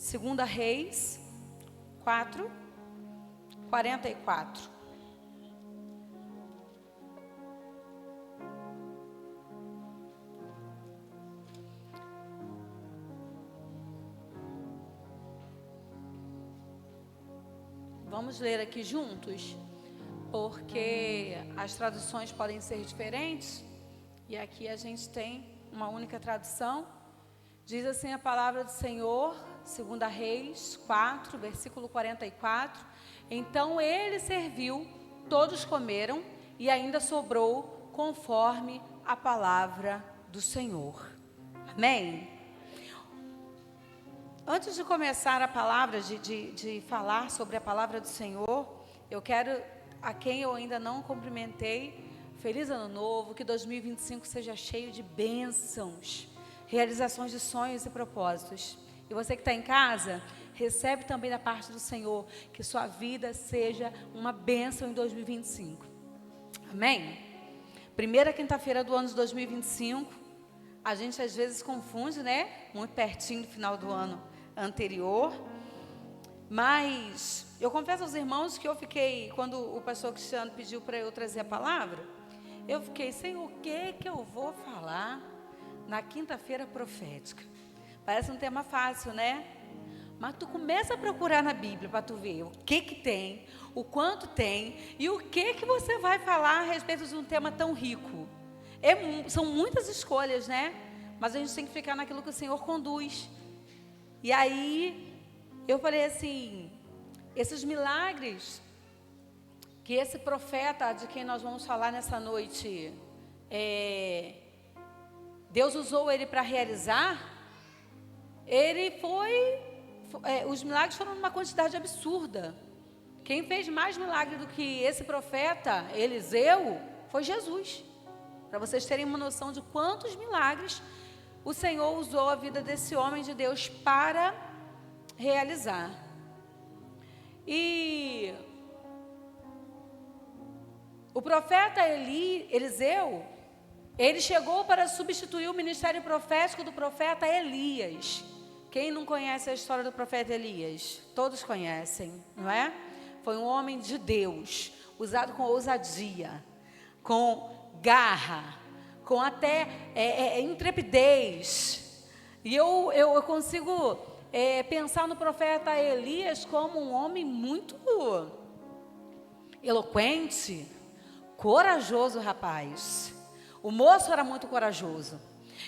2 Reis 4, 44. Vamos ler aqui juntos, porque as traduções podem ser diferentes, e aqui a gente tem uma única tradução. Diz assim a palavra do Senhor, 2 Reis 4, versículo 44. Então ele serviu, todos comeram, e ainda sobrou conforme a palavra do Senhor. Amém? Antes de começar a palavra, de falar sobre a palavra do Senhor, eu quero, a quem eu ainda não cumprimentei, feliz ano novo, que 2025 seja cheio de bênçãos, realizações de sonhos e propósitos. E você que está em casa, recebe também da parte do Senhor, que sua vida seja uma bênção em 2025. Amém? Primeira quinta-feira do ano de 2025, a gente às vezes confunde, né? Muito pertinho do final do ano anterior. Mas eu confesso aos irmãos que eu fiquei, quando o pastor Cristiano pediu para eu trazer a palavra, eu fiquei, Senhor, o que eu vou falar na quinta-feira profética? Parece um tema fácil, né? Mas tu começa a procurar na Bíblia para tu ver o que tem, o quanto tem e o que você vai falar a respeito de um tema tão rico. São muitas escolhas, né? Mas a gente tem que ficar naquilo que o Senhor conduz. E aí, eu falei assim, esses milagres que esse profeta de quem nós vamos falar nessa noite, Deus usou ele para realizar, os milagres foram numa quantidade absurda. Quem fez mais milagre do que esse profeta, Eliseu, foi Jesus. Para vocês terem uma noção de quantos milagres o Senhor usou a vida desse homem de Deus para realizar. E o profeta Eliseu, ele chegou para substituir o ministério profético do profeta Elias. Quem não conhece a história do profeta Elias? Todos conhecem, não é? Foi um homem de Deus, usado com ousadia, com garra, com até intrepidez. E eu consigo pensar no profeta Elias como um homem muito eloquente, corajoso, rapaz. O moço era muito corajoso.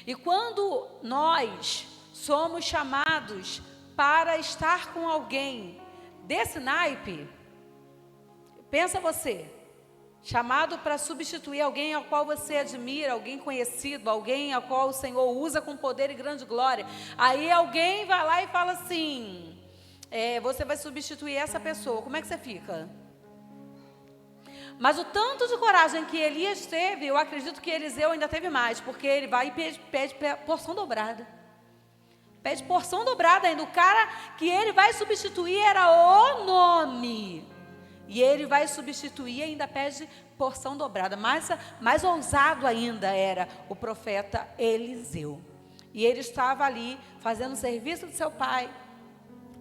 E quando nós somos chamados para estar com alguém desse naipe, pensa você, chamado para substituir alguém ao qual você admira, alguém conhecido, alguém ao qual o Senhor usa com poder e grande glória. Aí alguém vai lá e fala assim, você vai substituir essa pessoa, como é que você fica? Mas o tanto de coragem que Elias teve, eu acredito que Eliseu ainda teve mais, porque ele vai e pede porção dobrada. Pede porção dobrada ainda. O cara que ele vai substituir era o nome. E ele vai substituir e ainda pede porção dobrada. Mais ousado ainda era o profeta Eliseu. E ele estava ali fazendo o serviço de seu pai,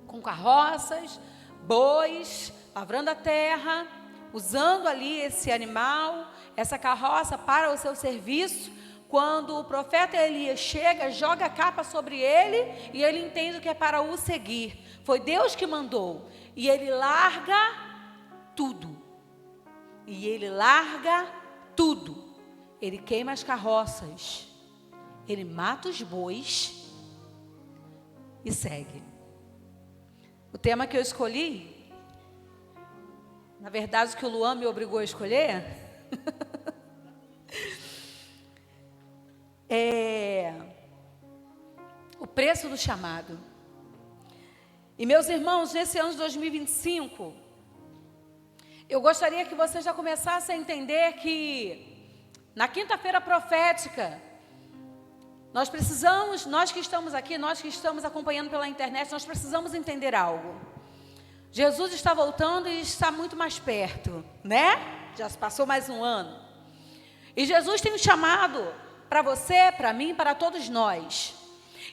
com carroças, bois, lavrando a terra, usando ali esse animal, essa carroça para o seu serviço. Quando o profeta Elias chega, joga a capa sobre ele e ele entende que é para o seguir. Foi Deus que mandou. E ele larga tudo. E ele larga tudo. Ele queima as carroças. Ele mata os bois e segue. O tema que eu escolhi, na verdade, o que o Luan me obrigou a escolher, é o preço do chamado. E meus irmãos, nesse ano de 2025, eu gostaria que você já começasse a entender que na quinta-feira profética, nós que estamos aqui, nós que estamos acompanhando pela internet, nós precisamos entender algo. Jesus está voltando e está muito mais perto, né? Já se passou mais um ano. E Jesus tem um chamado para você, para mim, para todos nós.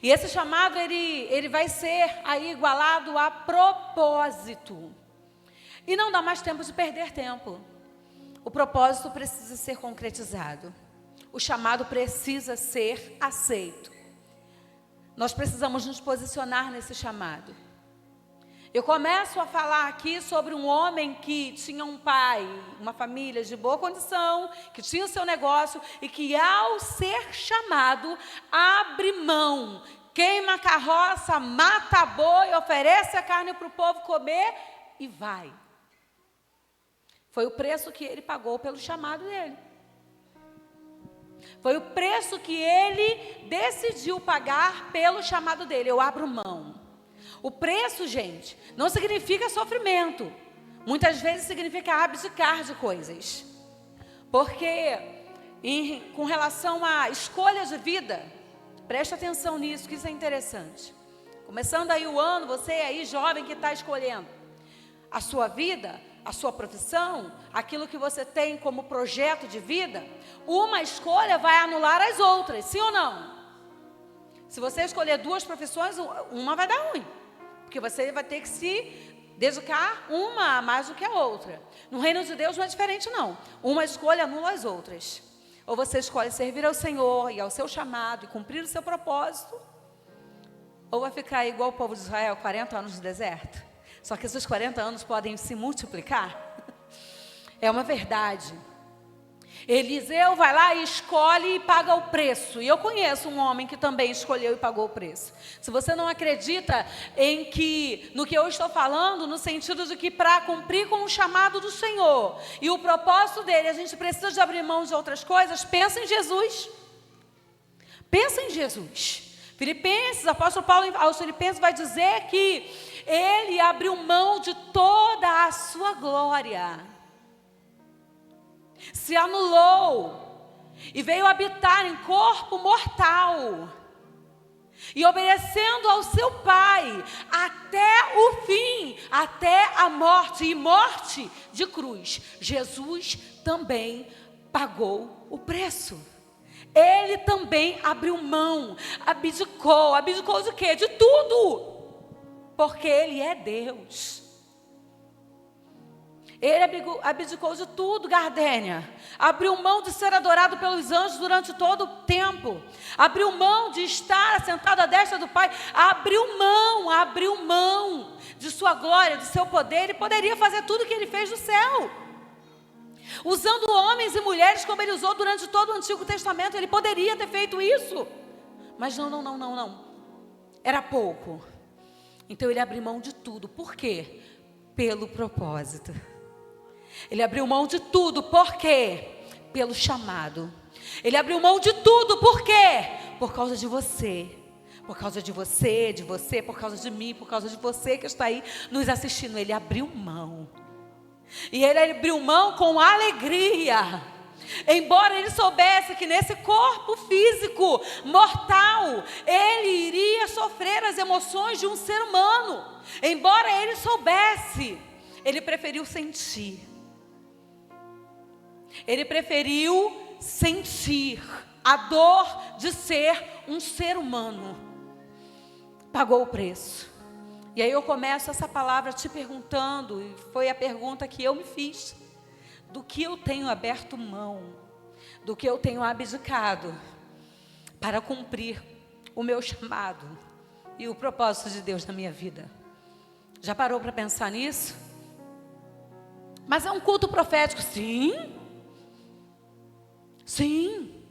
E esse chamado, ele vai ser aí igualado a propósito. E não dá mais tempo de perder tempo. O propósito precisa ser concretizado. O chamado precisa ser aceito. Nós precisamos nos posicionar nesse chamado. Eu começo a falar aqui sobre um homem que tinha um pai, uma família de boa condição, que tinha o seu negócio e que, ao ser chamado, abre mão, queima a carroça, mata boi, oferece a carne para o povo comer e vai. Foi o preço que ele pagou pelo chamado dele. Foi o preço que ele decidiu pagar pelo chamado dele. Eu abro mão. O preço, gente, não significa sofrimento. Muitas vezes significa abdicar de coisas. Porque, com relação à escolha de vida, preste atenção nisso, que isso é interessante. Começando aí o ano, você aí jovem que está escolhendo a sua vida, a sua profissão, aquilo que você tem como projeto de vida, uma escolha vai anular as outras, sim ou não? Se você escolher duas profissões, uma vai dar ruim. Porque você vai ter que se dedicar uma a mais do que a outra. No reino de Deus não é diferente, não. Uma escolha anula as outras. Ou você escolhe servir ao Senhor e ao seu chamado e cumprir o seu propósito, ou vai ficar igual o povo de Israel, 40 anos no deserto. Só que esses 40 anos podem se multiplicar. É uma verdade. Eliseu vai lá e escolhe e paga o preço. E eu conheço um homem que também escolheu e pagou o preço. Se você não acredita no que eu estou falando, no sentido de que para cumprir com o chamado do Senhor e o propósito dele, a gente precisa de abrir mão de outras coisas, pensa em Jesus. Pensa em Jesus. Filipenses, o apóstolo Paulo aos Filipenses vai dizer que ele abriu mão de toda a sua glória. Se anulou e veio habitar em corpo mortal e obedecendo ao seu Pai até o fim, até a morte, e morte de cruz. Jesus também pagou o preço. Ele também abriu mão, abdicou de quê? De tudo, porque Ele é Deus. Ele abdicou de tudo, Gardênia. Abriu mão de ser adorado pelos anjos durante todo o tempo. Abriu mão de estar sentado à destra do Pai. Abriu mão de sua glória, de seu poder. Ele poderia fazer tudo o que ele fez no céu. Usando homens e mulheres como ele usou durante todo o Antigo Testamento. Ele poderia ter feito isso. Mas não. Era pouco. Então ele abriu mão de tudo. Por quê? Pelo propósito. Ele abriu mão de tudo, por quê? Pelo chamado. Ele abriu mão de tudo, por quê? Por causa de você. Por causa de você, por causa de mim, por causa de você que está aí nos assistindo. Ele abriu mão. E ele abriu mão com alegria. Embora ele soubesse que nesse corpo físico mortal, ele iria sofrer as emoções de um ser humano. Embora ele soubesse, ele preferiu sentir. Ele preferiu sentir a dor de ser um ser humano. Pagou o preço. E aí eu começo essa palavra te perguntando, e foi a pergunta que eu me fiz: do que eu tenho aberto mão, do que eu tenho abdicado para cumprir o meu chamado e o propósito de Deus na minha vida? Já parou para pensar nisso? Mas é um culto profético, sim. Sim.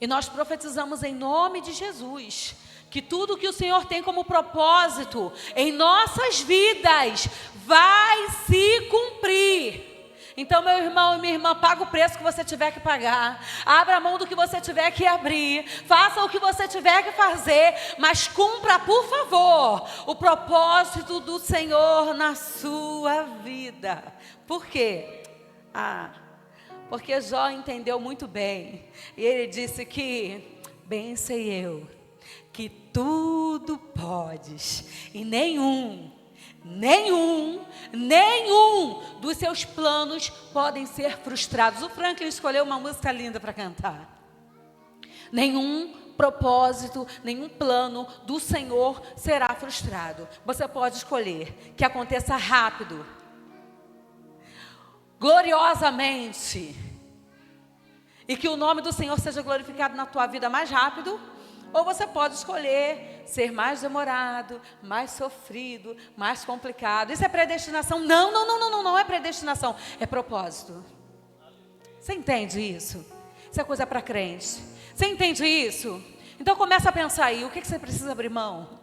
E nós profetizamos em nome de Jesus que tudo que o Senhor tem como propósito em nossas vidas vai se cumprir. Então, meu irmão e minha irmã, paga o preço que você tiver que pagar. Abra a mão do que você tiver que abrir. Faça o que você tiver que fazer. Mas cumpra, por favor, o propósito do Senhor na sua vida. Por quê? Porque Jó entendeu muito bem. E ele disse que, bem sei eu, que tudo podes. E nenhum dos seus planos podem ser frustrados. O Franklin escolheu uma música linda para cantar. Nenhum propósito, nenhum plano do Senhor será frustrado. Você pode escolher que aconteça rápido, gloriosamente, e que o nome do Senhor seja glorificado na tua vida mais rápido. Ou você pode escolher ser mais demorado, mais sofrido, mais complicado. Isso é predestinação? Não é predestinação, é propósito. Você entende isso? Isso é coisa para crente. Você entende isso? Então começa a pensar aí, o que você precisa abrir mão?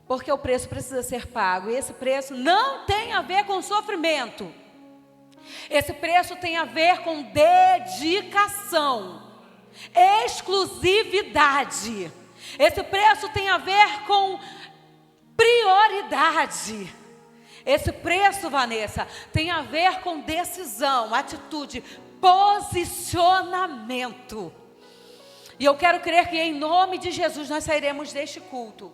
Porque o preço precisa ser pago, e esse preço não tem a ver com sofrimento. Esse preço tem a ver com dedicação, exclusividade. Esse preço tem a ver com prioridade. Esse preço, Vanessa, tem a ver com decisão, atitude, posicionamento. E eu quero crer que em nome de Jesus nós sairemos deste culto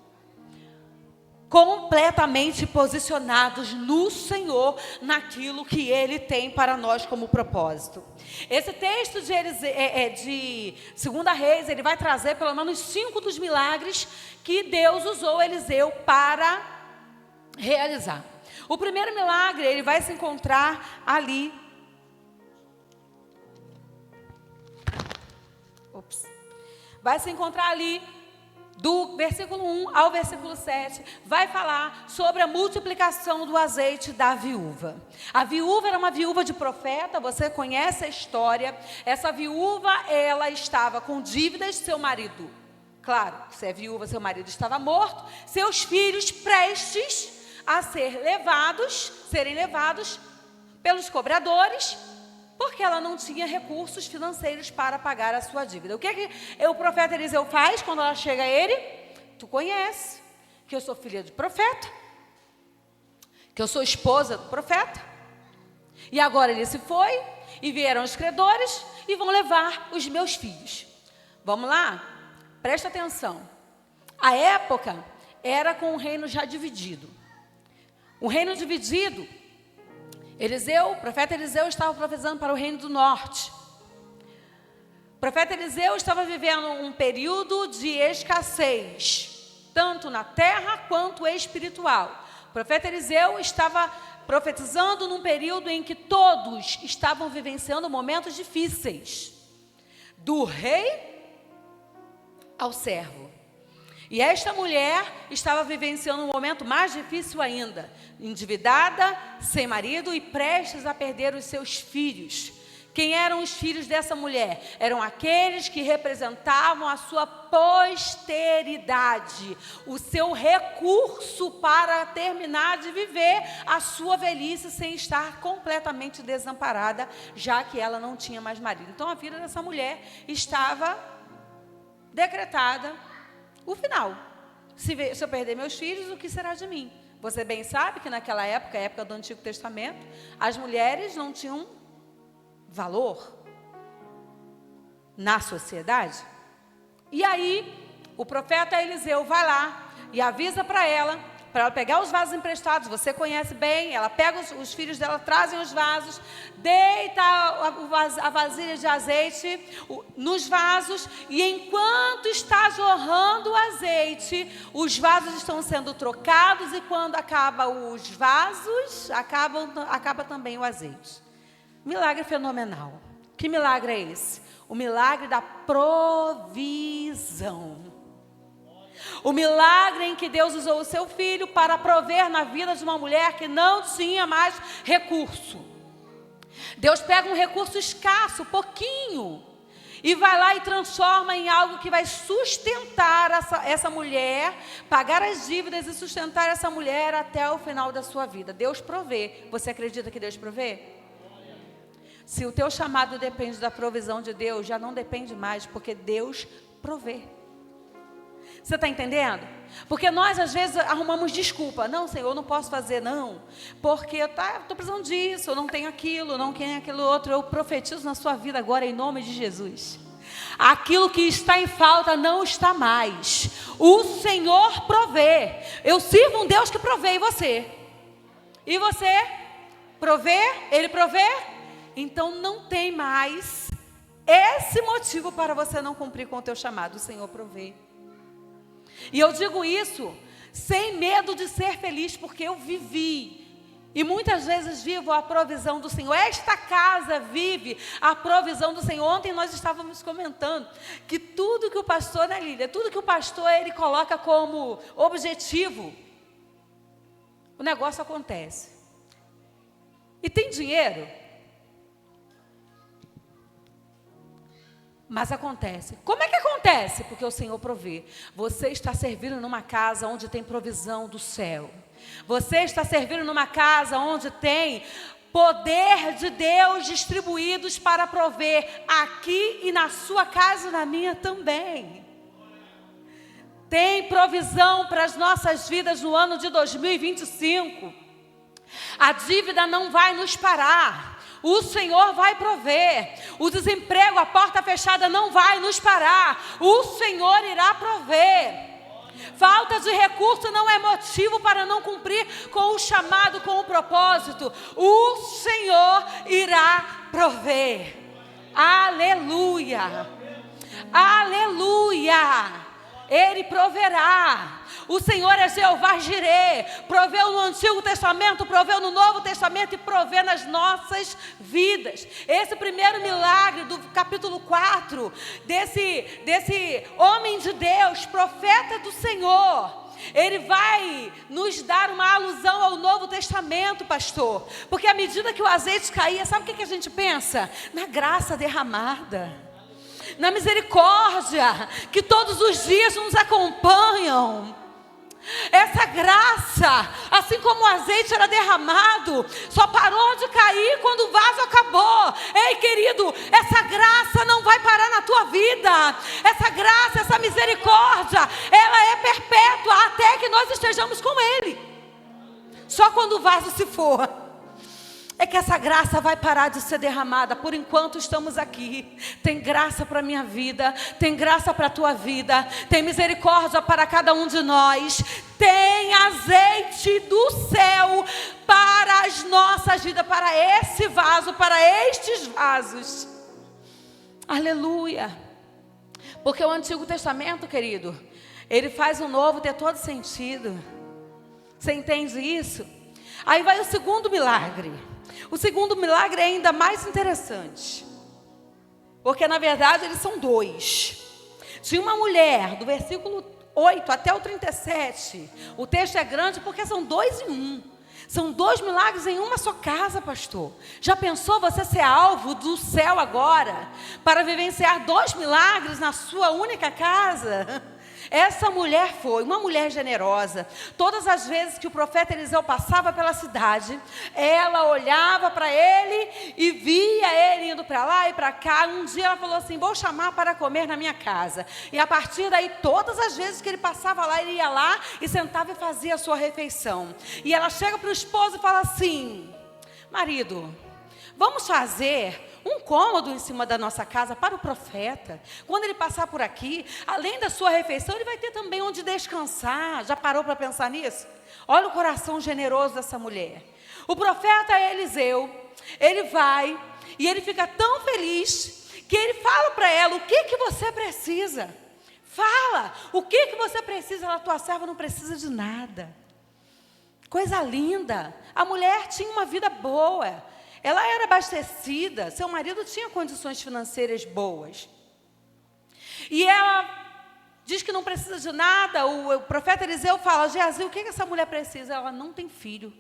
completamente posicionados no Senhor, naquilo que Ele tem para nós como propósito. Esse texto de 2 Reis, ele vai trazer pelo menos 5 dos milagres que Deus usou Eliseu para realizar. O primeiro milagre, ele vai se encontrar ali. Vai se encontrar ali, do versículo 1 ao versículo 7, vai falar sobre a multiplicação do azeite da viúva. A viúva era uma viúva de profeta, você conhece a história. Essa viúva, ela estava com dívidas de seu marido. Claro, se é viúva, seu marido estava morto, seus filhos prestes a serem levados pelos cobradores, porque ela não tinha recursos financeiros para pagar a sua dívida. O que o profeta Eliseu faz quando ela chega a ele? Tu conhece que eu sou filha de profeta, que eu sou esposa do profeta, e agora ele se foi, e vieram os credores, e vão levar os meus filhos. Vamos lá? Presta atenção. A época era com o reino já dividido. O reino dividido, o profeta Eliseu estava profetizando para o reino do norte. O profeta Eliseu estava vivendo um período de escassez, tanto na terra quanto espiritual. O profeta Eliseu estava profetizando num período em que todos estavam vivenciando momentos difíceis, do rei ao servo. E esta mulher estava vivenciando um momento mais difícil ainda, endividada, sem marido e prestes a perder os seus filhos. Quem eram os filhos dessa mulher? Eram aqueles que representavam a sua posteridade, o seu recurso para terminar de viver a sua velhice sem estar completamente desamparada, já que ela não tinha mais marido. Então a vida dessa mulher estava decretada. O final, se eu perder meus filhos, o que será de mim? Você bem sabe que naquela época, a época do Antigo Testamento, as mulheres não tinham valor na sociedade. E aí, o profeta Eliseu vai lá e avisa para ela pegar os vasos emprestados. Você conhece bem, ela pega os filhos dela, trazem os vasos, deita a vasilha de azeite nos vasos, e enquanto está jorrando o azeite, os vasos estão sendo trocados, e quando acaba os vasos, acaba também o azeite. Milagre fenomenal. Que milagre é esse? O milagre da provisão. O milagre em que Deus usou o seu filho para prover na vida de uma mulher que não tinha mais recurso. Deus pega um recurso escasso, pouquinho, e vai lá e transforma em algo que vai sustentar essa mulher, pagar as dívidas e sustentar essa mulher até o final da sua vida. Deus provê. Você acredita que Deus provê? Se o teu chamado depende da provisão de Deus, já não depende mais, porque Deus provê. Você está entendendo? Porque nós às vezes arrumamos desculpa. Não, Senhor, eu não posso fazer, não. Porque eu estou precisando disso, eu não tenho aquilo, não tenho aquilo outro. Eu profetizo na sua vida agora em nome de Jesus. Aquilo que está em falta não está mais. O Senhor provê. Eu sirvo um Deus que provê, e você? E você? Provê? Ele provê? Então não tem mais esse motivo para você não cumprir com o teu chamado, o Senhor provê. E eu digo isso sem medo de ser feliz, porque eu vivi. E muitas vezes vivo a provisão do Senhor. Esta casa vive a provisão do Senhor. Ontem nós estávamos comentando que tudo que o pastor, né, Lília? Tudo que o pastor, ele coloca como objetivo, o negócio acontece. E tem dinheiro? Mas acontece. Como é que acontece? Porque o Senhor provê. Você está servindo numa casa onde tem provisão do céu. Você está servindo numa casa onde tem poder de Deus distribuídos para prover aqui e na sua casa e na minha também. Tem provisão para as nossas vidas no ano de 2025. A dívida não vai nos parar. O Senhor vai prover. O desemprego, a porta fechada não vai nos parar. O Senhor irá prover. Falta de recurso não é motivo para não cumprir com o chamado, com o propósito. O Senhor irá prover. Aleluia. Aleluia. Ele proverá. O Senhor é Jeová Jirê. Proveu no Antigo Testamento, proveu no Novo Testamento e provê nas nossas vidas. Esse primeiro milagre do capítulo 4, desse homem de Deus, profeta do Senhor, ele vai nos dar uma alusão ao Novo Testamento, pastor. Porque à medida que o azeite caía, sabe o que a gente pensa? Na graça derramada, na misericórdia que todos os dias nos acompanham. Essa graça, assim como o azeite era derramado, só parou de cair quando o vaso acabou. Ei, querido, essa graça não vai parar na tua vida. Essa graça, essa misericórdia, ela é perpétua até que nós estejamos com Ele. Só quando o vaso se for é que essa graça vai parar de ser derramada. Por enquanto estamos aqui. Tem graça para a minha vida, tem graça para a tua vida, tem misericórdia para cada um de nós, tem azeite do céu para as nossas vidas, para esse vaso, para estes vasos. Aleluia. Porque o Antigo Testamento, querido, ele faz o novo ter todo sentido. Você entende isso? Aí vai o segundo milagre. O segundo milagre é ainda mais interessante, porque na verdade eles são dois. Tinha uma mulher, do versículo 8 até o 37, o texto é grande porque são dois em um. São dois milagres em uma só casa, pastor. Já pensou você ser alvo do céu agora, para vivenciar dois milagres na sua única casa? Essa mulher foi uma mulher generosa. Todas as vezes que o profeta Eliseu passava pela cidade, ela olhava para ele e via ele indo para lá e para cá. Um dia ela falou assim: vou chamar para comer na minha casa. E a partir daí, todas as vezes que ele passava lá, ele ia lá e sentava e fazia a sua refeição. E ela chega para o esposo e fala assim: marido, vamos fazer um cômodo em cima da nossa casa para o profeta. Quando ele passar por aqui, além da sua refeição, ele vai ter também onde descansar. Já parou para pensar nisso? Olha o coração generoso dessa mulher. O profeta Eliseu, ele vai e ele fica tão feliz que ele fala para ela: o que você precisa? Fala, o que você precisa? Ela: tua serva não precisa de nada. Coisa linda. A mulher tinha uma vida boa. Ela era abastecida, seu marido tinha condições financeiras boas. E ela diz que não precisa de nada. O profeta Eliseu fala: Geazi, o que essa mulher precisa? Ela não tem filho.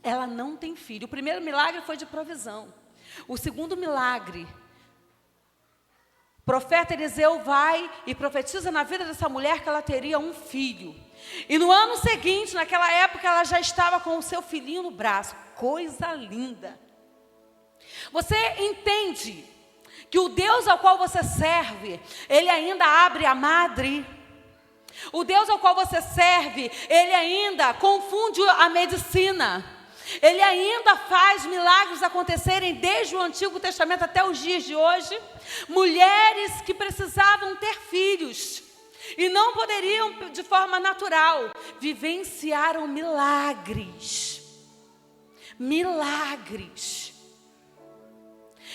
Ela não tem filho. O primeiro milagre foi de provisão. O segundo milagre, o profeta Eliseu vai e profetiza na vida dessa mulher que ela teria um filho. E no ano seguinte, naquela época, ela já estava com o seu filhinho no braço. Coisa linda. Você entende que o Deus ao qual você serve, Ele ainda abre a madre? O Deus ao qual você serve, Ele ainda confunde a medicina. Ele ainda faz milagres acontecerem desde o Antigo Testamento até os dias de hoje. Mulheres que precisavam ter filhos e não poderiam de forma natural, vivenciaram milagres. Milagres.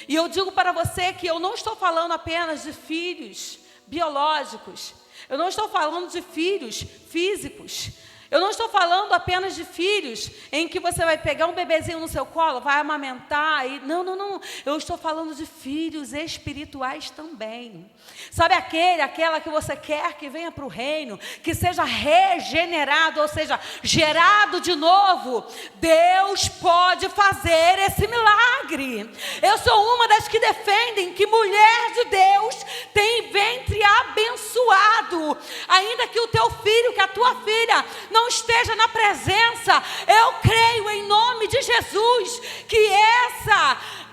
E eu digo para você que eu não estou falando apenas de filhos biológicos. Eu não estou falando de filhos físicos. Eu não estou falando apenas de filhos em que você vai pegar um bebezinho no seu colo, vai amamentar. Não. Eu estou falando de filhos espirituais também. Sabe aquela que você quer que venha para o reino, que seja regenerado, ou seja, gerado de novo. Deus pode fazer esse milagre. Eu sou uma das que defendem que mulher de Deus tem ventre abençoado. Ainda que o teu filho, que a tua filha não esteja na presença, eu creio em nome de Jesus que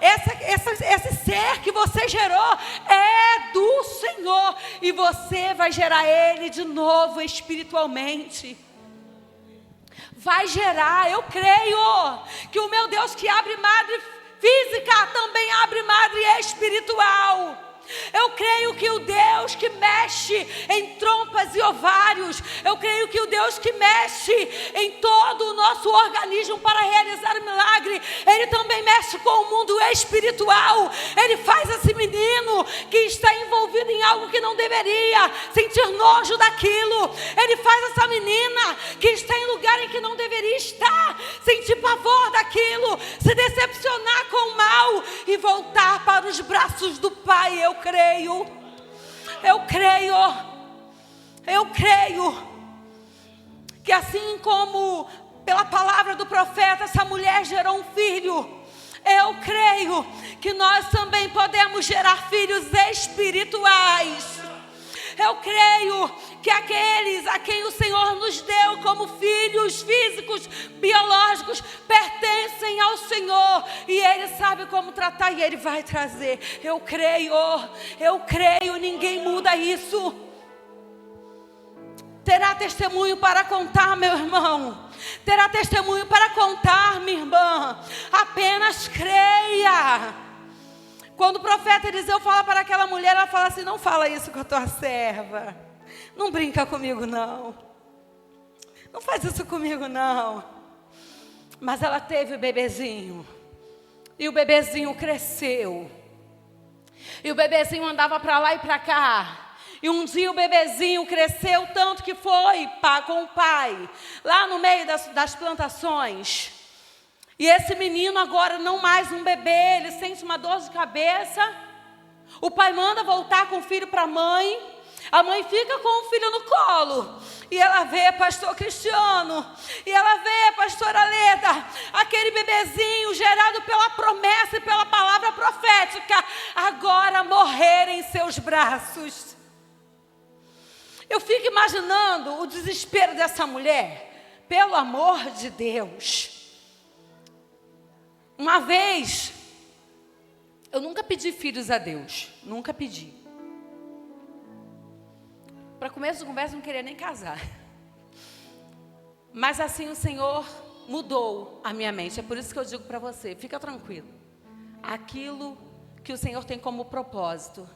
esse ser que você gerou é do Senhor, e você vai gerar ele de novo espiritualmente. Vai gerar, eu creio que o meu Deus que abre madre física também abre madre espiritual. Eu creio que o Deus que mexe em trompas e ovários, eu creio que o Deus que mexe em todo o nosso organismo para realizar o milagre, Ele também mexe com o mundo espiritual. Ele faz esse menino que está envolvido em algo que não deveria sentir nojo daquilo. Ele faz essa menina que está em lugar em que não deveria estar sentir pavor daquilo, se decepcionar com o mal e voltar para os braços do Pai. Eu creio que assim como pela palavra do profeta essa mulher gerou um filho, eu creio que nós também podemos gerar filhos espirituais. Eu creio que aqueles a quem o Senhor nos deu como filhos físicos, biológicos, pertencem ao Senhor. E Ele sabe como tratar e Ele vai trazer. Eu creio, ninguém muda isso. Terá testemunho para contar, meu irmão. Terá testemunho para contar, minha irmã. Apenas creia. Quando o profeta Eliseu fala para aquela mulher, ela fala assim: não fala isso com a tua serva. Não brinca comigo, não. Não faz isso comigo, não. Mas ela teve o bebezinho. E o bebezinho cresceu. E o bebezinho andava para lá e para cá. E um dia o bebezinho cresceu tanto que foi com o pai, lá no meio das plantações. E esse menino agora não mais um bebê, ele sente uma dor de cabeça. O pai manda voltar com o filho para a mãe. A mãe fica com o filho no colo. E ela vê pastor Cristiano. E ela vê pastora Leda. Aquele bebezinho gerado pela promessa e pela palavra profética. Agora morrer em seus braços. Eu fico imaginando o desespero dessa mulher. Pelo amor de Deus. Uma vez, eu nunca pedi filhos a Deus. Nunca pedi. Para começo de conversa, não queria nem casar. Mas assim o Senhor mudou a minha mente. É por isso que eu digo para você, fica tranquilo. Aquilo que o Senhor tem como propósito,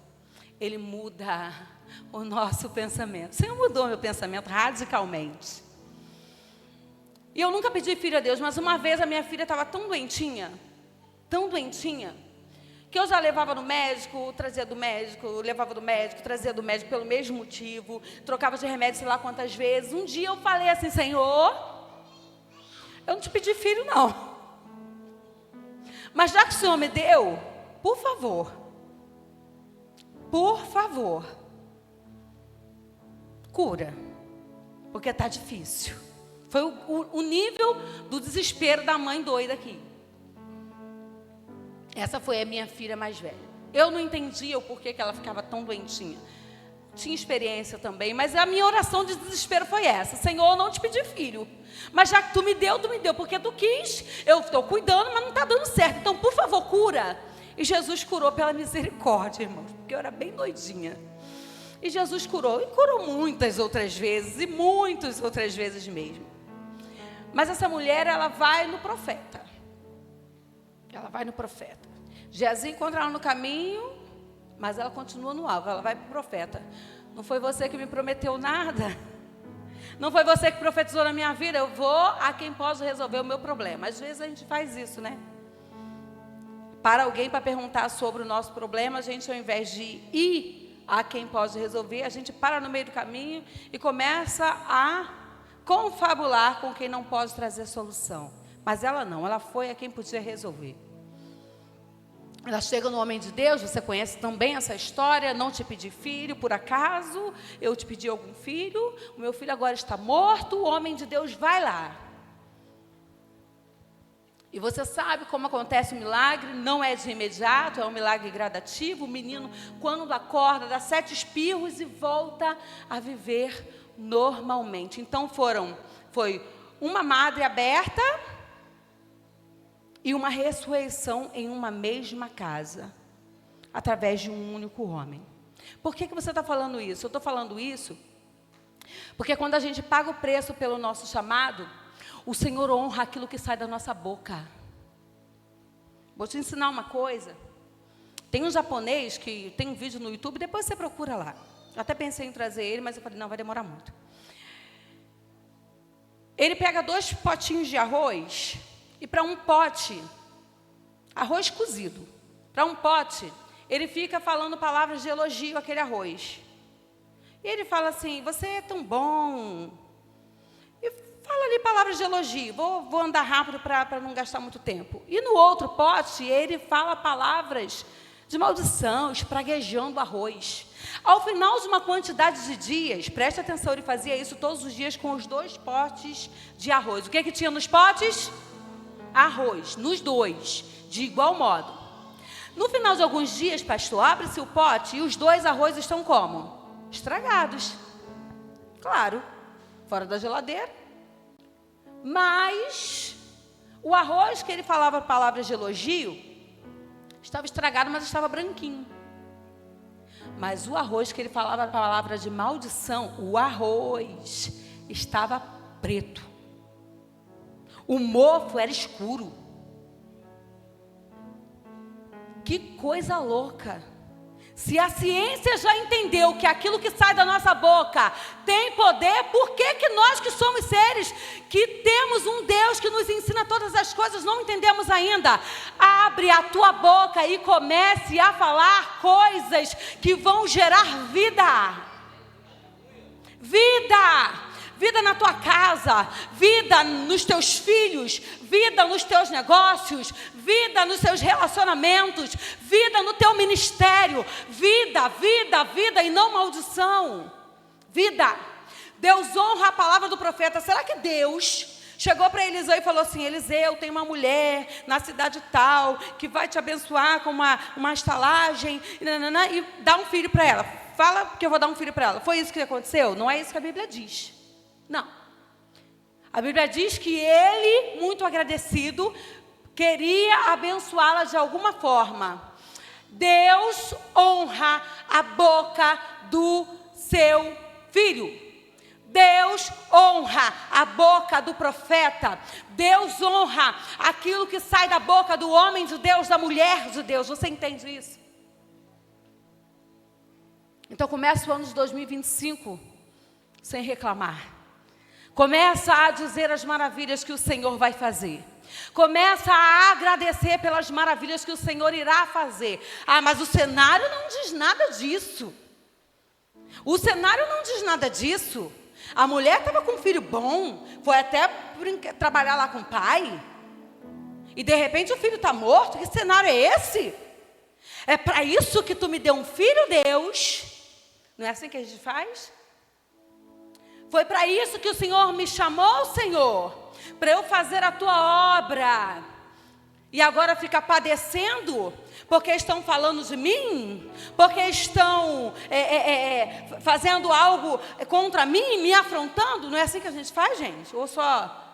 Ele muda o nosso pensamento. O Senhor mudou meu pensamento radicalmente. E eu nunca pedi filho a Deus, mas uma vez a minha filha estava tão doentinha, que eu já levava no médico, trazia do médico, levava do médico, trazia do médico pelo mesmo motivo, trocava de remédio sei lá quantas vezes. Um dia eu falei assim: Senhor, eu não te pedi filho não, mas já que o Senhor me deu, por favor, cura, porque está difícil. Foi o nível do desespero da mãe doida aqui. Essa foi a minha filha mais velha. Eu não entendia o porquê que ela ficava tão doentinha. Tinha experiência também, mas a minha oração de desespero foi essa: Senhor, eu não te pedi filho, mas já que tu me deu, porque tu quis. Eu estou cuidando, mas não está dando certo. Então, por favor, cura. E Jesus curou pela misericórdia, irmãos, porque eu era bem doidinha. E Jesus curou, e curou muitas outras vezes, e muitas outras vezes mesmo. Mas essa mulher, ela vai no profeta. Geazi encontra ela no caminho, mas ela continua no alvo, ela vai para o profeta. Não foi você que me prometeu nada? Não foi você que profetizou na minha vida? Eu vou a quem posso resolver o meu problema. Às vezes a gente faz isso, né? para alguém para perguntar sobre o nosso problema, a gente, ao invés de ir a quem pode resolver, a gente para no meio do caminho e começa a confabular com quem não pode trazer solução. Mas ela não, ela foi a quem podia resolver. Ela chega no homem de Deus, você conhece também essa história, não te pedi filho, por acaso eu te pedi algum filho, o meu filho agora está morto, o homem de Deus vai lá. E você sabe como acontece o milagre, não é de imediato, é um milagre gradativo. O menino, quando acorda, dá 7 espirros e volta a viver normalmente. Então foi uma madre aberta e uma ressurreição em uma mesma casa, através de um único homem. Por que você está falando isso? Eu estou falando isso porque quando a gente paga o preço pelo nosso chamado, o Senhor honra aquilo que sai da nossa boca. Vou te ensinar uma coisa. Tem um japonês que tem um vídeo no YouTube, depois você procura lá. Eu até pensei em trazer ele, mas eu falei, não, vai demorar muito. Ele pega 2 potinhos de arroz e para um pote, arroz cozido, para um pote, ele fica falando palavras de elogio àquele arroz. E ele fala assim, você é tão bom. E fala ali palavras de elogio, vou andar rápido para não gastar muito tempo. E no outro pote, ele fala palavras de maldição, espraguejando o arroz. Ao final de uma quantidade de dias, preste atenção, ele fazia isso todos os dias com os 2 potes de arroz. O que tinha nos potes? Arroz, nos 2, de igual modo. No final de alguns dias, pastor, abre-se o pote e os 2 arroz estão como? Estragados. Claro, fora da geladeira. Mas o arroz que ele falava palavras de elogio estava estragado, mas estava branquinho. Mas o arroz que ele falava palavras de maldição, o arroz estava preto. O mofo era escuro. Que coisa louca. Se a ciência já entendeu que aquilo que sai da nossa boca tem poder, por que nós que somos seres que temos um Deus que nos ensina todas as coisas, não entendemos ainda? Abre a tua boca e comece a falar coisas que vão gerar vida. Vida! Vida na tua casa, vida nos teus filhos, vida nos teus negócios, vida nos seus relacionamentos, vida no teu ministério, vida, vida, vida e não maldição. Vida. Deus honra a palavra do profeta. Será que Deus chegou para Eliseu e falou assim, Eliseu, tem uma mulher na cidade tal, que vai te abençoar com uma estalagem, e dá um filho para ela. Fala que eu vou dar um filho para ela. Foi isso que aconteceu? Não é isso que a Bíblia diz. Não. A Bíblia diz que ele, muito agradecido, queria abençoá-la de alguma forma. Deus honra a boca do seu filho. Deus honra a boca do profeta. Deus honra aquilo que sai da boca do homem de Deus, da mulher de Deus. Você entende isso? Então começa o ano de 2025 sem reclamar. Começa a dizer as maravilhas que o Senhor vai fazer. Começa a agradecer pelas maravilhas que o Senhor irá fazer. Ah, mas o cenário não diz nada disso. O cenário não diz nada disso. A mulher estava com um filho bom, foi até trabalhar lá com o pai. E de repente o filho está morto. Que cenário é esse? É para isso que tu me deu um filho, Deus? Não é assim que a gente faz? Foi para isso que o Senhor me chamou, Senhor, para eu fazer a tua obra. E agora fica padecendo, porque estão falando de mim, porque estão fazendo algo contra mim, me afrontando. Não é assim que a gente faz, gente? Ou só...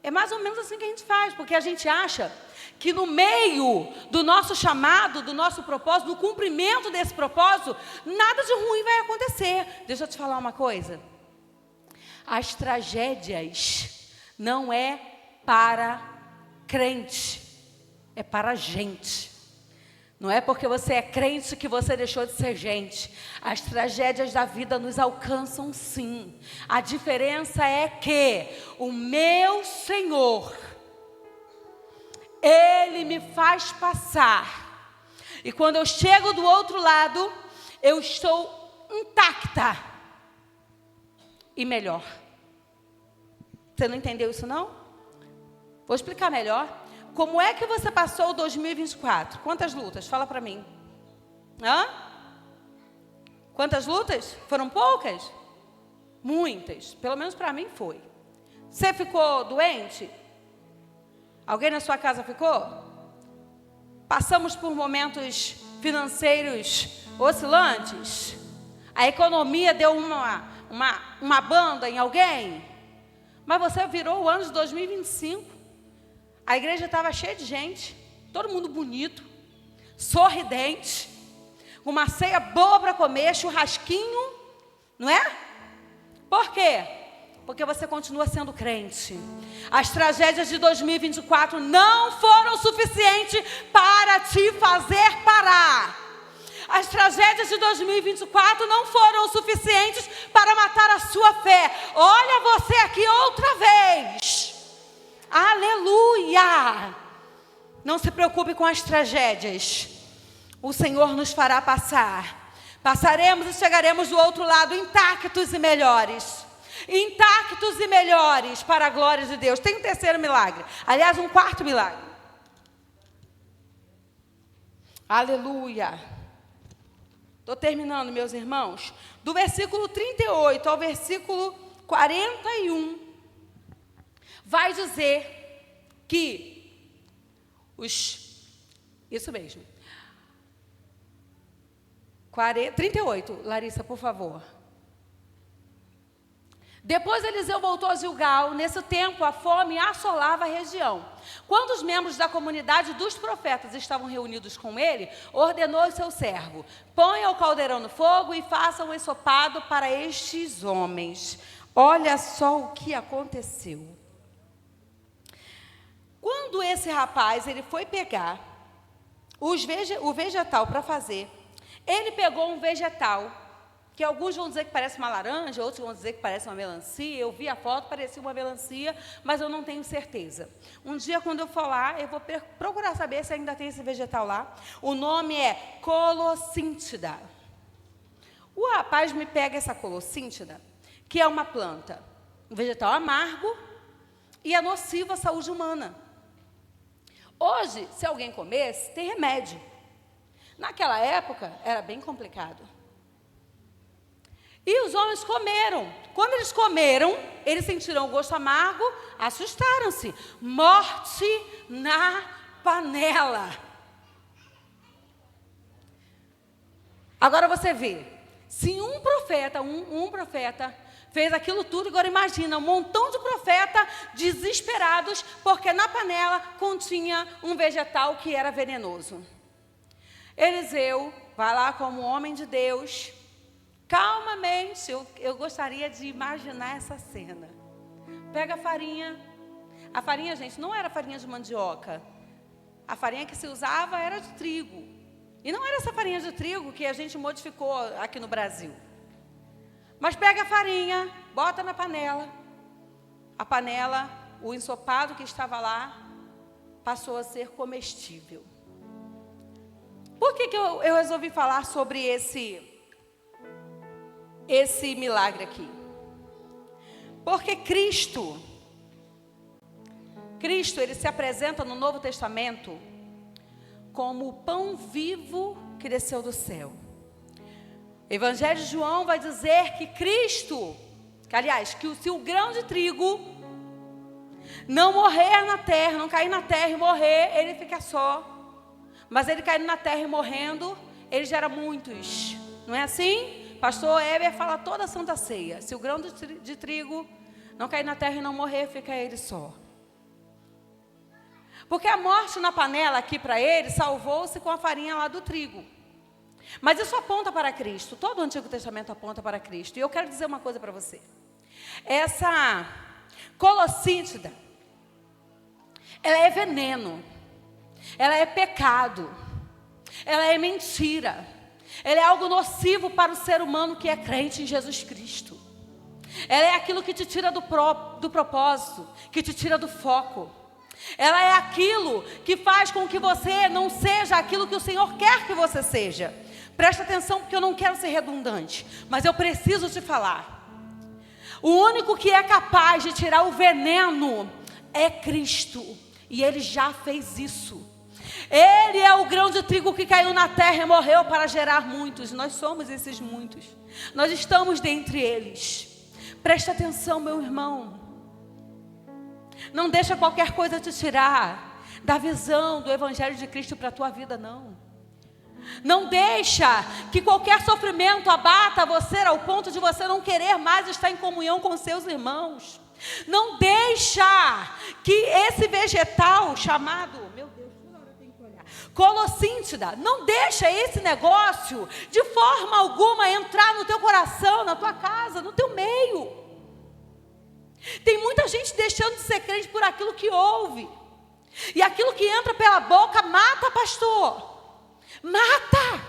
É mais ou menos assim que a gente faz, porque a gente acha que no meio do nosso chamado, do nosso propósito, do cumprimento desse propósito, nada de ruim vai acontecer. Deixa eu te falar uma coisa. As tragédias não é para crente, é para a gente. Não é porque você é crente que você deixou de ser gente. As tragédias da vida nos alcançam sim. A diferença é que o meu Senhor, Ele me faz passar. E quando eu chego do outro lado, eu estou intacta e melhor. Você não entendeu isso, não? Vou explicar melhor. Como é que você passou o 2024? Quantas lutas? Fala para mim. Hã? Quantas lutas? Foram poucas? Muitas. Pelo menos para mim foi. Você ficou doente? Alguém na sua casa ficou? Passamos por momentos financeiros oscilantes? A economia deu uma banda em alguém? Mas você virou o ano de 2025. A igreja estava cheia de gente, todo mundo bonito, sorridente, uma ceia boa para comer, churrasquinho, não é? Por quê? Porque você continua sendo crente. As tragédias de 2024 não foram suficientes para te fazer parar. As tragédias de 2024 não foram suficientes para matar a sua fé. Olha você aqui outra vez. Aleluia! Não se preocupe com as tragédias. O Senhor nos fará passar. Passaremos e chegaremos do outro lado intactos e melhores. Intactos e melhores para a glória de Deus. Tem um terceiro milagre. Aliás, um quarto milagre. Aleluia! Estou terminando, meus irmãos. Do versículo 38 ao versículo 41, vai dizer que isso mesmo. 38, Larissa, por favor. Depois Eliseu voltou a Gilgal. Nesse tempo, a fome assolava a região. Quando os membros da comunidade dos profetas estavam reunidos com ele, ordenou ao seu servo: ponha o caldeirão no fogo e faça um ensopado para estes homens. Olha só o que aconteceu. Quando esse rapaz ele foi pegar o vegetal para fazer, ele pegou um vegetal que alguns vão dizer que parece uma laranja, outros vão dizer que parece uma melancia. Eu vi a foto, parecia uma melancia, mas eu não tenho certeza. Um dia, quando eu for lá, eu vou procurar saber se ainda tem esse vegetal lá. O nome é colossíntida. O rapaz me pega essa colossíntida, que é uma planta, um vegetal amargo e é nocivo à saúde humana. Hoje, se alguém comesse, tem remédio. Naquela época, era bem complicado. E os homens comeram. Quando eles comeram, eles sentiram o gosto amargo, assustaram-se. Morte na panela. Agora você vê, se um profeta fez aquilo tudo, agora imagina um montão de profetas desesperados, porque na panela continha um vegetal que era venenoso. Eliseu vai lá como homem de Deus, calmamente, eu gostaria de imaginar essa cena. Pega a farinha, gente, não era farinha de mandioca. A farinha que se usava era de trigo. E não era essa farinha de trigo que a gente modificou aqui no Brasil. Mas pega a farinha, bota na panela. A panela, o ensopado que estava lá, passou a ser comestível. Por que eu resolvi falar sobre esse milagre aqui? Porque Cristo, ele se apresenta no Novo Testamento como o pão vivo que desceu do céu. O Evangelho de João vai dizer que Cristo, que se o grão de trigo não morrer na terra, não cair na terra e morrer, ele fica só. Mas ele caindo na terra e morrendo, ele gera muitos. Não é assim? Pastor Heber fala toda a Santa Ceia. Se o grão de trigo não cair na terra e não morrer, fica ele só. Porque a morte na panela aqui para ele salvou-se com a farinha lá do trigo. Mas isso aponta para Cristo. Todo o Antigo Testamento aponta para Cristo. E eu quero dizer uma coisa para você. Essa colossíntida, ela é veneno. Ela é pecado. Ela é mentira. Ela é algo nocivo para o ser humano que é crente em Jesus Cristo. Ela é aquilo que te tira do propósito, que te tira do foco. Ela é aquilo que faz com que você não seja aquilo que o Senhor quer que você seja. Presta atenção, porque eu não quero ser redundante, mas eu preciso te falar. O único que é capaz de tirar o veneno é Cristo. E Ele já fez isso. Ele é o grão de trigo que caiu na terra e morreu para gerar muitos. Nós somos esses muitos. Nós estamos dentre eles. Presta atenção, meu irmão. Não deixa qualquer coisa te tirar da visão do Evangelho de Cristo para a tua vida, não. Não deixa que qualquer sofrimento abata você ao ponto de você não querer mais estar em comunhão com seus irmãos. Não deixa que esse vegetal chamado, meu Deus, toda hora eu tenho que olhar, colossíntida, não deixa esse negócio de forma alguma entrar no teu coração, na tua casa, no teu meio. Tem muita gente deixando de ser crente por aquilo que ouve. E aquilo que entra pela boca mata, pastor. Mata.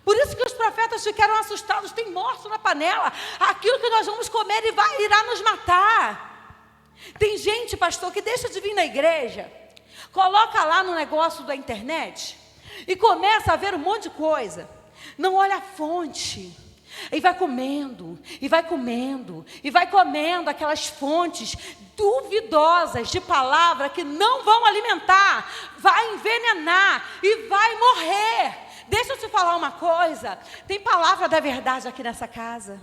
Por isso que os profetas ficaram assustados. Tem morto na panela. Aquilo que nós vamos comer irá nos matar. Tem gente, pastor, que deixa de vir na igreja, coloca lá no negócio da internet e começa a ver um monte de coisa. Não olha a fonte. E vai comendo, e vai comendo, e vai comendo aquelas fontes duvidosas de palavra que não vão alimentar, vai envenenar e vai morrer. Deixa eu te falar uma coisa, tem palavra da verdade aqui nessa casa.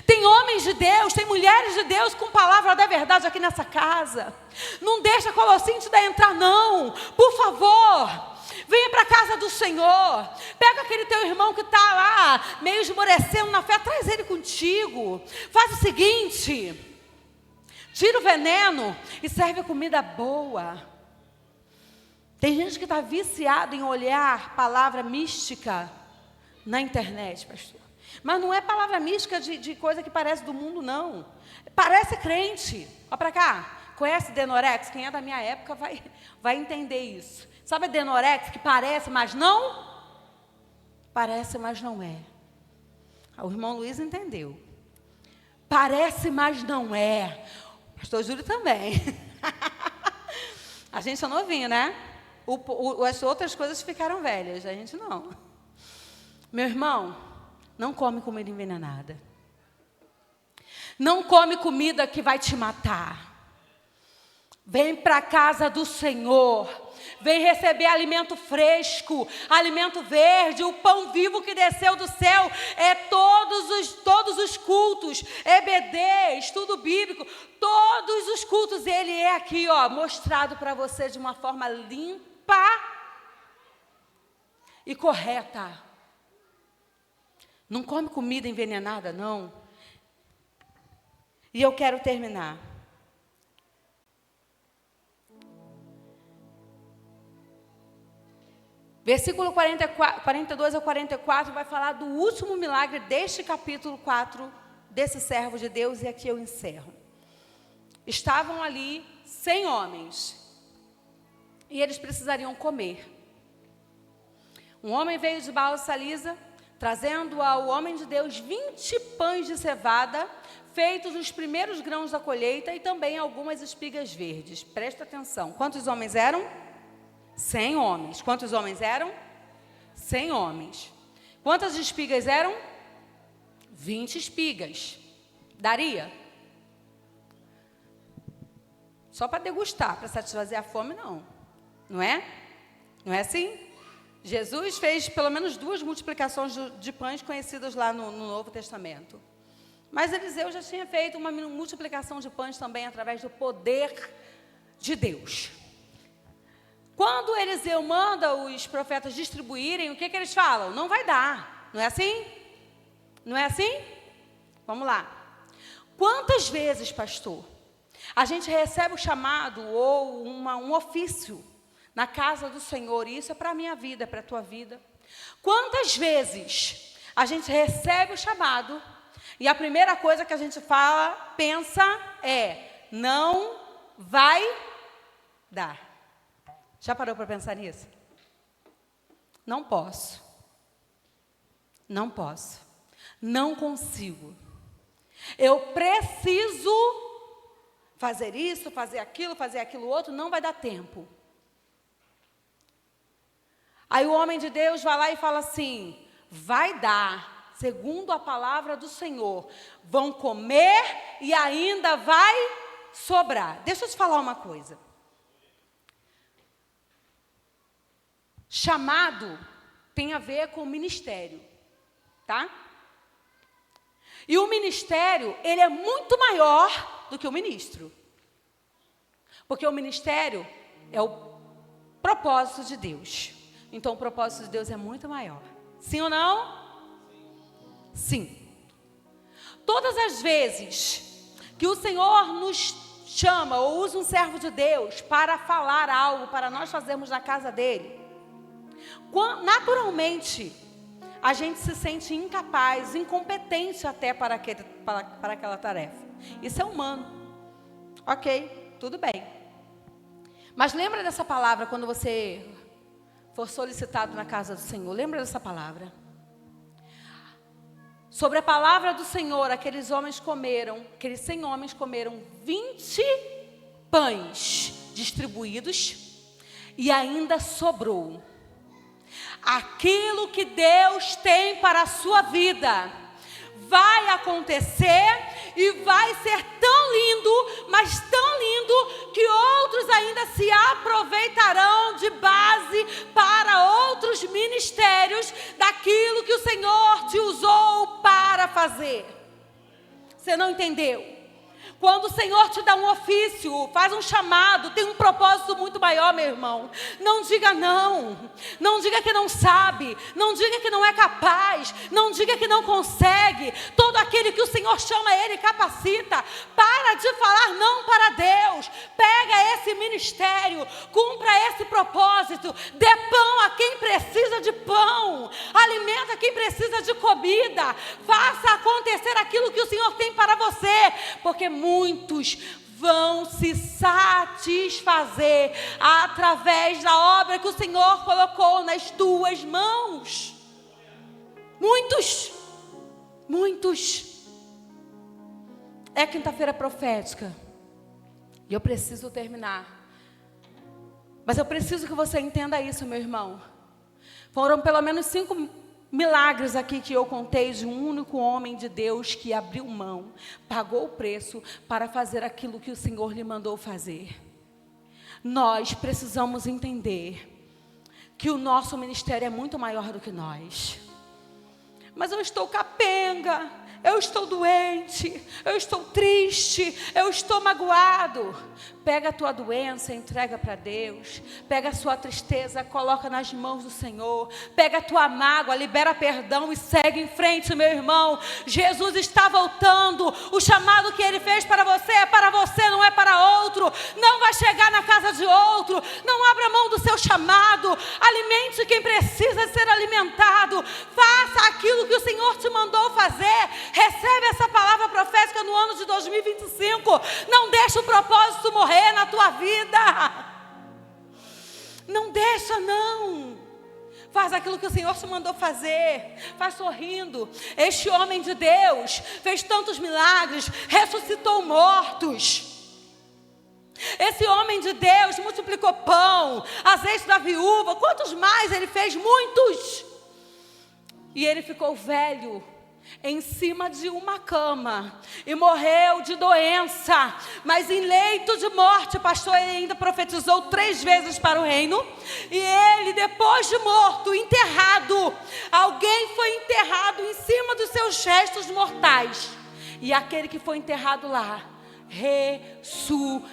Tem homens de Deus, tem mulheres de Deus com palavra da verdade aqui nessa casa. Não deixa a colossíntida entrar não, por favor. Venha para a casa do Senhor. Pega aquele teu irmão que está lá, meio esmorecendo na fé, traz ele contigo. Faz o seguinte, tira o veneno e serve comida boa. Tem gente que está viciado em olhar palavra mística na internet, pastor. Mas não é palavra mística de coisa que parece do mundo, não. Parece crente. Olha para cá. Conhece Denorex? Quem é da minha época vai entender isso. Sabe a Denorex que parece, mas não? Parece, mas não é. O irmão Luiz entendeu. Parece, mas não é. O pastor Júlio também. A gente é novinho, né? As outras coisas ficaram velhas, a gente não. Meu irmão, não come comida envenenada. Não come comida que vai te matar. Vem para a casa do Senhor. Vem receber alimento fresco, alimento verde, o pão vivo que desceu do céu. É todos os cultos, EBD, estudo bíblico, todos os cultos. Ele é aqui, ó, mostrado para você de uma forma limpa e correta. Não come comida envenenada, não. E eu quero terminar. Versículo 42 a 44 vai falar do último milagre deste capítulo 4, desse servo de Deus, e aqui eu encerro. Estavam ali 100 homens, e eles precisariam comer. Um homem veio de Baal-Salisa, trazendo ao homem de Deus 20 pães de cevada, feitos dos primeiros grãos da colheita, e também algumas espigas verdes. Presta atenção, quantos homens eram? 100 homens. Quantos homens eram? 100 homens. Quantas espigas eram? 20 espigas. Daria? Só para degustar, para satisfazer a fome, não. Não é? Não é assim? Jesus fez pelo menos 2 multiplicações de pães conhecidas lá no Novo Testamento. Mas Eliseu já tinha feito uma multiplicação de pães também através do poder de Deus. Quando Eliseu manda os profetas distribuírem, o que eles falam? Não vai dar. Não é assim? Não é assim? Vamos lá. Quantas vezes, pastor, a gente recebe o chamado ou um ofício na casa do Senhor? E isso é para a minha vida, é para a tua vida. Quantas vezes a gente recebe o chamado e a primeira coisa que a gente pensa é: não vai dar. Já parou para pensar nisso? Não posso. Não posso. Não consigo. Eu preciso fazer isso, fazer aquilo outro, não vai dar tempo. Aí o homem de Deus vai lá e fala assim: vai dar, segundo a palavra do Senhor, vão comer e ainda vai sobrar. Deixa eu te falar uma coisa. Chamado tem a ver com ministério, tá? E o ministério, ele é muito maior do que o ministro. Porque o ministério é o propósito de Deus. Então, o propósito de Deus é muito maior. Sim ou não? Sim. Todas as vezes que o Senhor nos chama ou usa um servo de Deus para falar algo, para nós fazermos na casa dele, naturalmente, a gente se sente incapaz, incompetente até para aquela tarefa. Isso é humano. Ok, tudo bem. Mas lembra dessa palavra quando você for solicitado na casa do Senhor. Lembra dessa palavra? Sobre a palavra do Senhor, aqueles 100 homens comeram 20 pães distribuídos e ainda sobrou. Aquilo que Deus tem para a sua vida vai acontecer e vai ser tão lindo, mas tão lindo, que outros ainda se aproveitarão de base para outros ministérios daquilo que o Senhor te usou para fazer. Você não entendeu? Quando o Senhor te dá um ofício, faz um chamado, tem um propósito muito maior, meu irmão. Não diga não. Não diga que não sabe. Não diga que não é capaz. Não diga que não consegue. Todo aquele que o Senhor chama, Ele capacita. Para de falar não para Deus. Pega esse ministério. Cumpra esse propósito. Dê pão a quem precisa de pão. Alimenta quem precisa de comida. Faça acontecer aquilo que o Senhor tem para você. Porque muitos vão se satisfazer através da obra que o Senhor colocou nas tuas mãos. Muitos. É quinta-feira profética. E eu preciso terminar. Mas eu preciso que você entenda isso, meu irmão. Foram pelo menos 5 milagres aqui que eu contei de um único homem de Deus que abriu mão, pagou o preço para fazer aquilo que o Senhor lhe mandou fazer. Nós precisamos entender que o nosso ministério é muito maior do que nós. Mas eu estou capenga, eu estou doente, eu estou triste, eu estou magoado. Pega a tua doença, entrega para Deus. Pega a sua tristeza, coloca nas mãos do Senhor. Pega a tua mágoa, libera perdão e segue em frente, meu irmão. Jesus está voltando. O chamado que Ele fez para você é para você, não é para outro. Não vai chegar na casa de outro. Não abra mão do seu chamado. Alimente quem precisa ser alimentado. Faça aquilo que o Senhor te mandou fazer. Recebe essa palavra profética no ano de 2025. Não deixe o propósito morrer na tua vida. Não deixa, não. Faz aquilo que o Senhor te mandou fazer. Faz sorrindo. Este homem de Deus fez tantos milagres, ressuscitou mortos. Esse homem de Deus multiplicou pão, azeite da viúva. Quantos mais ele fez? Muitos. E ele ficou velho em cima de uma cama e morreu de doença, mas em leito de morte, pastor, ele ainda profetizou 3 vezes para o reino. E ele, depois de morto, enterrado, alguém foi enterrado em cima dos seus restos mortais, e aquele que foi enterrado lá ressuscitou.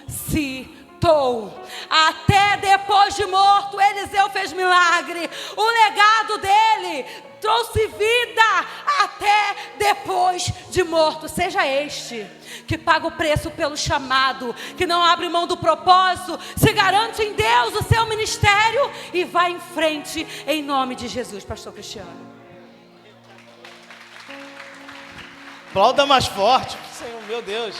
Até depois de morto, Eliseu fez milagre. O legado dele trouxe vida até depois de morto. Seja este que paga o preço pelo chamado, que não abre mão do propósito, se garante em Deus o seu ministério e vai em frente em nome de Jesus. Pastor Cristiano. Aplauda mais forte, Senhor, meu Deus.